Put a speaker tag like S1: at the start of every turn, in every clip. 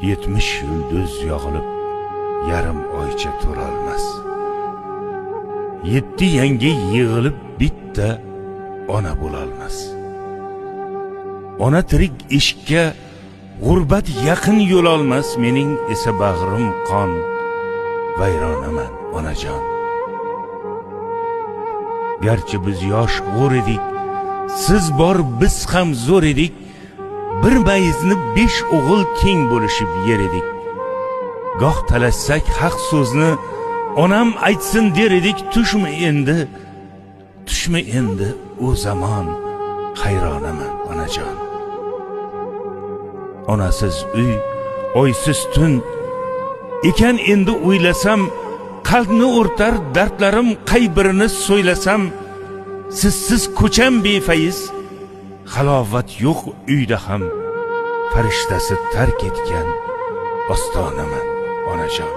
S1: 70 yulduz yog'ilib yarim oycha to'rolmas. 7 yangi yig'ilib bitta ona bo'lolmas. Ona tirik ishga g'urbat yaqin yo'l olmas. Mening esa bag'rim qon, vayronaman onajon. Garchi biz yosh g'o'r edik, siz bor biz ham zo'r edik. Bir mayizni 5 o'g'il keng bo'lishib yer edik. Goh talashsak haq so'zni onam aytsin der edik. Tushma endi o zamon, hayronaman onajon. Onasiz uy, oysiz tun ekan endi o'ylasam, qalbni o'rtar dardlarim qay birini so'ylasam. Sizsiz ko'cham befayiz, halovat yo'q uyda ham, farishtasi tark etgan ostonaman onajon.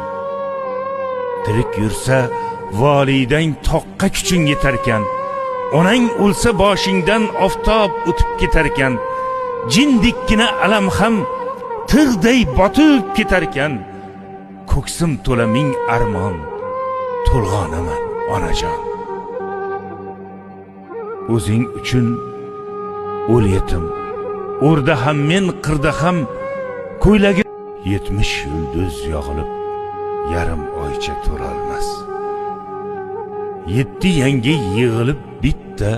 S1: Tirik yursa volidang toqqa kuching yetarkan, onang o'lsa boshingdan oftob o'tib ketarkan, jindikkina alam ham tig'day botib ketarkan. Ko'ksim to'la ming armon, to'lg'onaman onajon. O'zing uchun o'l yetim, o'rda ham men, qirda ham ko'ylagi 70 yulduz yog'ilib yarim oycha to'rolmas. 7 yangi yig'ilib bitta